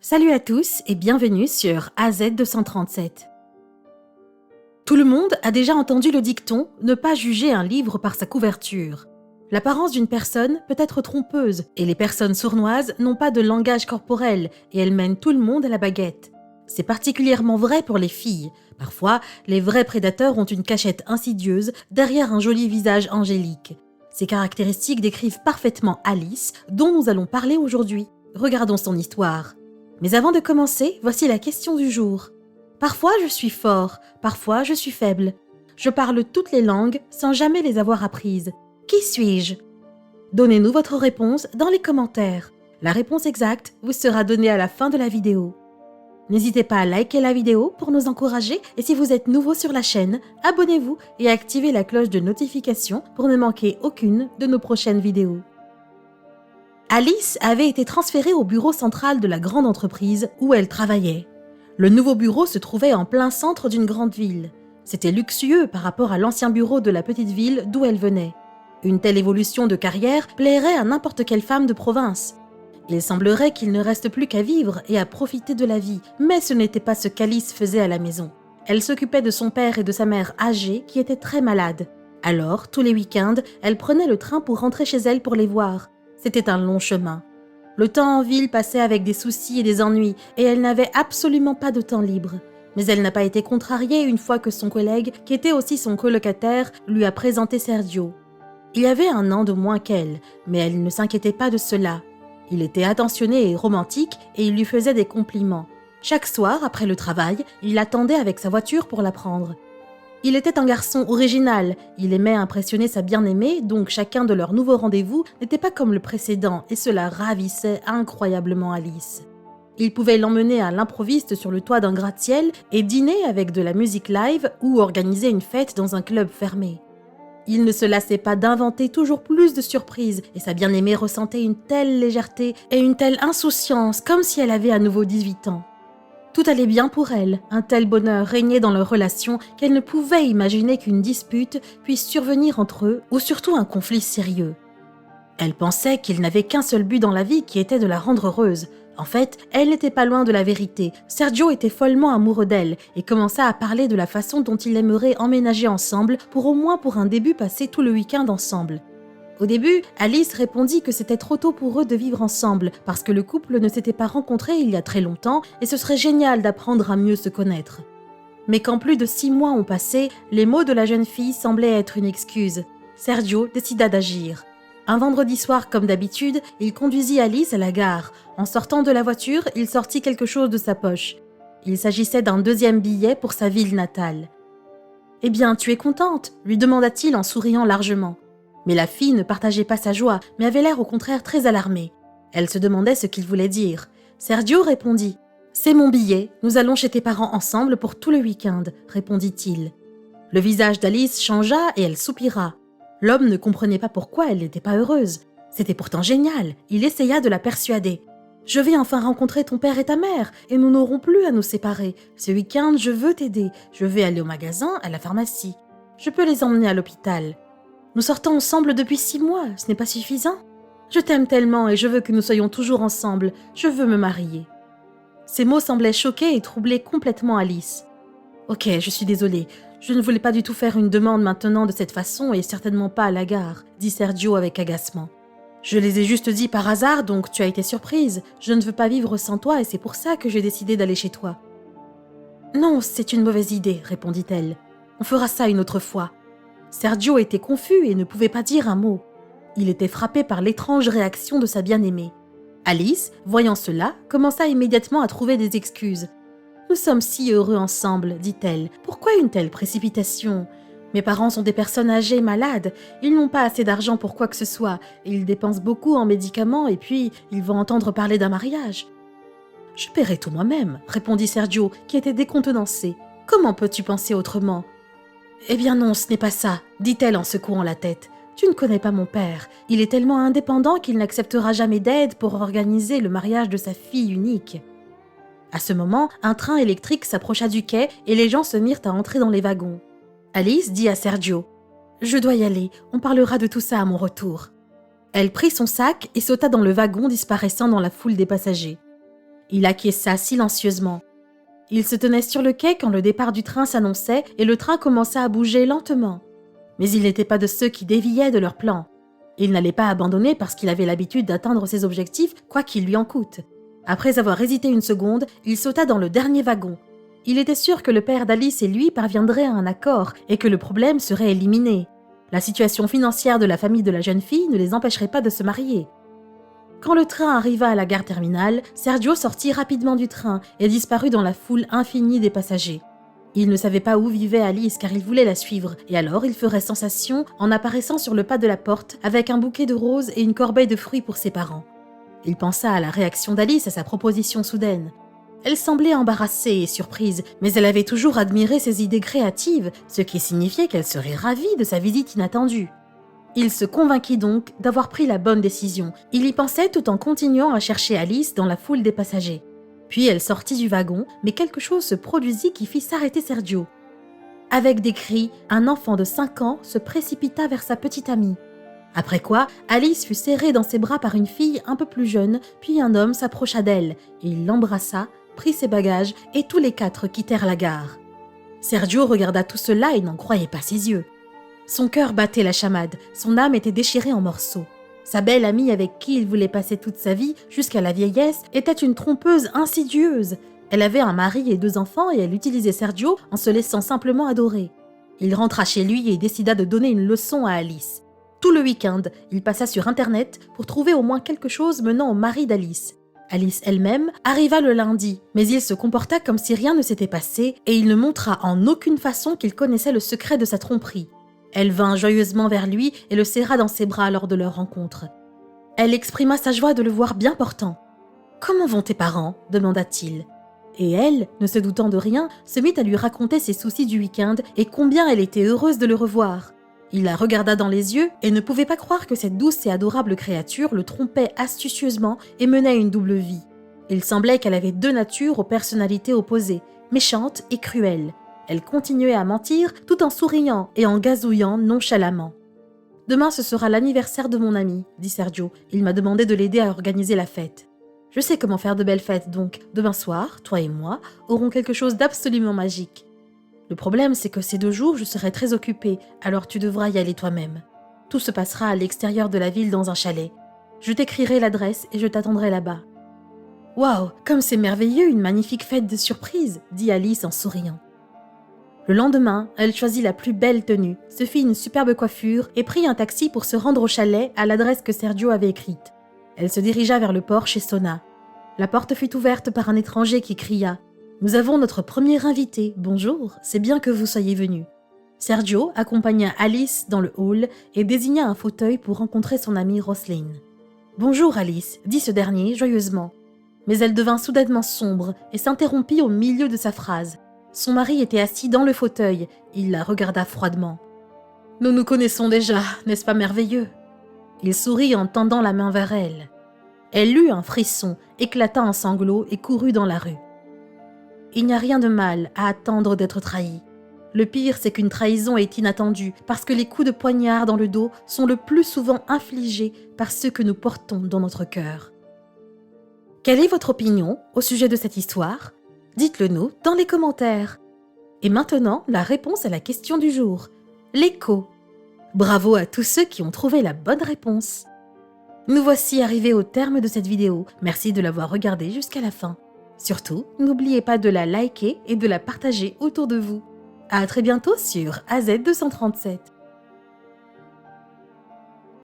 Salut à tous et bienvenue sur AZ237. Tout le monde a déjà entendu le dicton « Ne pas juger un livre par sa couverture ». L'apparence d'une personne peut être trompeuse et les personnes sournoises n'ont pas de langage corporel et elles mènent tout le monde à la baguette. C'est particulièrement vrai pour les filles. Parfois, les vrais prédateurs ont une cachette insidieuse derrière un joli visage angélique. Ces caractéristiques décrivent parfaitement Alice, dont nous allons parler aujourd'hui. Regardons son histoire. Mais avant de commencer, voici la question du jour. Parfois je suis fort, parfois je suis faible. Je parle toutes les langues sans jamais les avoir apprises. Qui suis-je ? Donnez-nous votre réponse dans les commentaires. La réponse exacte vous sera donnée à la fin de la vidéo. N'hésitez pas à liker la vidéo pour nous encourager et si vous êtes nouveau sur la chaîne, abonnez-vous et activez la cloche de notification pour ne manquer aucune de nos prochaines vidéos. Alice avait été transférée au bureau central de la grande entreprise où elle travaillait. Le nouveau bureau se trouvait en plein centre d'une grande ville. C'était luxueux par rapport à l'ancien bureau de la petite ville d'où elle venait. Une telle évolution de carrière plairait à n'importe quelle femme de province. Il semblerait qu'il ne reste plus qu'à vivre et à profiter de la vie, mais ce n'était pas ce qu'Alice faisait à la maison. Elle s'occupait de son père et de sa mère âgés qui étaient très malades. Alors, tous les week-ends, elle prenait le train pour rentrer chez elle pour les voir. C'était un long chemin. Le temps en ville passait avec des soucis et des ennuis, et elle n'avait absolument pas de temps libre. Mais elle n'a pas été contrariée une fois que son collègue, qui était aussi son colocataire, lui a présenté Sergio. Il y avait 1 an de moins qu'elle, mais elle ne s'inquiétait pas de cela. Il était attentionné et romantique, et il lui faisait des compliments. Chaque soir, après le travail, il l'attendait avec sa voiture pour la prendre. Il était un garçon original, il aimait impressionner sa bien-aimée, donc chacun de leurs nouveaux rendez-vous n'était pas comme le précédent et cela ravissait incroyablement Alice. Il pouvait l'emmener à l'improviste sur le toit d'un gratte-ciel et dîner avec de la musique live ou organiser une fête dans un club fermé. Il ne se lassait pas d'inventer toujours plus de surprises et sa bien-aimée ressentait une telle légèreté et une telle insouciance comme si elle avait à nouveau 18 ans. Tout allait bien pour elle, un tel bonheur régnait dans leur relation qu'elle ne pouvait imaginer qu'une dispute puisse survenir entre eux ou surtout un conflit sérieux. Elle pensait qu'il n'avait qu'un seul but dans la vie qui était de la rendre heureuse. En fait, elle n'était pas loin de la vérité. Sergio était follement amoureux d'elle et commença à parler de la façon dont il aimerait emménager ensemble pour au moins pour un début passer tout le week-end ensemble. Au début, Alice répondit que c'était trop tôt pour eux de vivre ensemble parce que le couple ne s'était pas rencontré il y a très longtemps et ce serait génial d'apprendre à mieux se connaître. Mais quand plus de 6 mois ont passé, les mots de la jeune fille semblaient être une excuse. Sergio décida d'agir. Un vendredi soir, comme d'habitude, il conduisit Alice à la gare. En sortant de la voiture, il sortit quelque chose de sa poche. Il s'agissait d'un 2e billet pour sa ville natale. « Eh bien, tu es contente ?» lui demanda-t-il en souriant largement. Mais la fille ne partageait pas sa joie, mais avait l'air au contraire très alarmée. Elle se demandait ce qu'il voulait dire. Sergio répondit « C'est mon billet, nous allons chez tes parents ensemble pour tout le week-end », répondit-il. Le visage d'Alice changea et elle soupira. L'homme ne comprenait pas pourquoi elle n'était pas heureuse. C'était pourtant génial, il essaya de la persuader. « Je vais enfin rencontrer ton père et ta mère, et nous n'aurons plus à nous séparer. Ce week-end, je veux t'aider. Je vais aller au magasin, à la pharmacie. Je peux les emmener à l'hôpital. Nous sortons ensemble depuis 6 mois, ce n'est pas suffisant ? Je t'aime tellement et je veux que nous soyons toujours ensemble, je veux me marier. » Ces mots semblaient choquer et troubler complètement Alice. « Ok, je suis désolée, je ne voulais pas du tout faire une demande maintenant de cette façon et certainement pas à la gare, » dit Sergio avec agacement. « Je les ai juste dit par hasard, donc tu as été surprise. Je ne veux pas vivre sans toi et c'est pour ça que j'ai décidé d'aller chez toi. »« Non, c'est une mauvaise idée, » répondit-elle. « On fera ça une autre fois. » Sergio était confus et ne pouvait pas dire un mot. Il était frappé par l'étrange réaction de sa bien-aimée. Alice, voyant cela, commença immédiatement à trouver des excuses. « Nous sommes si heureux ensemble, dit-elle. Pourquoi une telle précipitation ? Mes parents sont des personnes âgées malades. Ils n'ont pas assez d'argent pour quoi que ce soit. Ils dépensent beaucoup en médicaments et puis ils vont entendre parler d'un mariage. »« Je paierai tout moi-même, » répondit Sergio, qui était décontenancé. « Comment peux-tu penser autrement ? » « Eh bien non, ce n'est pas ça, » dit-elle en secouant la tête. « Tu ne connais pas mon père. Il est tellement indépendant qu'il n'acceptera jamais d'aide pour organiser le mariage de sa fille unique. » À ce moment, un train électrique s'approcha du quai et les gens se mirent à entrer dans les wagons. Alice dit à Sergio « Je dois y aller, on parlera de tout ça à mon retour. » Elle prit son sac et sauta dans le wagon disparaissant dans la foule des passagers. Il acquiesça silencieusement. Il se tenait sur le quai quand le départ du train s'annonçait et le train commença à bouger lentement. Mais il n'était pas de ceux qui déviaient de leur plan. Il n'allait pas abandonner parce qu'il avait l'habitude d'atteindre ses objectifs, quoi qu'il lui en coûte. Après avoir hésité une seconde, il sauta dans le dernier wagon. Il était sûr que le père d'Alice et lui parviendraient à un accord et que le problème serait éliminé. La situation financière de la famille de la jeune fille ne les empêcherait pas de se marier. Quand le train arriva à la gare terminale, Sergio sortit rapidement du train et disparut dans la foule infinie des passagers. Il ne savait pas où vivait Alice car il voulait la suivre, et alors il ferait sensation en apparaissant sur le pas de la porte avec un bouquet de roses et une corbeille de fruits pour ses parents. Il pensa à la réaction d'Alice à sa proposition soudaine. Elle semblait embarrassée et surprise, mais elle avait toujours admiré ses idées créatives, ce qui signifiait qu'elle serait ravie de sa visite inattendue. Il se convainquit donc d'avoir pris la bonne décision. Il y pensait tout en continuant à chercher Alice dans la foule des passagers. Puis elle sortit du wagon, mais quelque chose se produisit qui fit s'arrêter Sergio. Avec des cris, un enfant de 5 ans se précipita vers sa petite amie. Après quoi, Alice fut serrée dans ses bras par une fille un peu plus jeune, puis un homme s'approcha d'elle. Il l'embrassa, prit ses bagages et tous les 4 quittèrent la gare. Sergio regarda tout cela et n'en croyait pas ses yeux. Son cœur battait la chamade, son âme était déchirée en morceaux. Sa belle amie avec qui il voulait passer toute sa vie jusqu'à la vieillesse était une trompeuse insidieuse. Elle avait un mari et 2 enfants et elle utilisait Sergio en se laissant simplement adorer. Il rentra chez lui et décida de donner une leçon à Alice. Tout le week-end, il passa sur Internet pour trouver au moins quelque chose menant au mari d'Alice. Alice elle-même arriva le lundi, mais il se comporta comme si rien ne s'était passé et il ne montra en aucune façon qu'il connaissait le secret de sa tromperie. Elle vint joyeusement vers lui et le serra dans ses bras lors de leur rencontre. Elle exprima sa joie de le voir bien portant. « Comment vont tes parents ?» demanda-t-il. Et elle, ne se doutant de rien, se mit à lui raconter ses soucis du week-end et combien elle était heureuse de le revoir. Il la regarda dans les yeux et ne pouvait pas croire que cette douce et adorable créature le trompait astucieusement et menait une double vie. Il semblait qu'elle avait 2 natures aux personnalités opposées, méchantes et cruelles. Elle continuait à mentir tout en souriant et en gazouillant nonchalamment. « Demain, ce sera l'anniversaire de mon ami, » dit Sergio. Il m'a demandé de l'aider à organiser la fête. Je sais comment faire de belles fêtes, donc demain soir, toi et moi aurons quelque chose d'absolument magique. Le problème, c'est que ces 2 jours, je serai très occupée, alors tu devras y aller toi-même. Tout se passera à l'extérieur de la ville dans un chalet. Je t'écrirai l'adresse et je t'attendrai là-bas. « Waouh, comme c'est merveilleux, une magnifique fête de surprise !» dit Alice en souriant. Le lendemain, elle choisit la plus belle tenue, se fit une superbe coiffure et prit un taxi pour se rendre au chalet à l'adresse que Sergio avait écrite. Elle se dirigea vers le porche et sonna. La porte fut ouverte par un étranger qui cria « Nous avons notre premier invité, bonjour, c'est bien que vous soyez venu. » Sergio accompagna Alice dans le hall et désigna un fauteuil pour rencontrer son amie Roselyne. « Bonjour Alice, » dit ce dernier joyeusement. Mais elle devint soudainement sombre et s'interrompit au milieu de sa phrase. Son mari était assis dans le fauteuil. Il la regarda froidement. « Nous nous connaissons déjà, n'est-ce pas merveilleux ?» Il sourit en tendant la main vers elle. Elle eut un frisson, éclata en sanglots et courut dans la rue. Il n'y a rien de mal à attendre d'être trahi. Le pire, c'est qu'une trahison est inattendue parce que les coups de poignard dans le dos sont le plus souvent infligés par ceux que nous portons dans notre cœur. Quelle est votre opinion au sujet de cette histoire ? Dites-le nous dans les commentaires. Et maintenant, la réponse à la question du jour. L'écho. Bravo à tous ceux qui ont trouvé la bonne réponse. Nous voici arrivés au terme de cette vidéo. Merci de l'avoir regardée jusqu'à la fin. Surtout, n'oubliez pas de la liker et de la partager autour de vous. À très bientôt sur AZ237.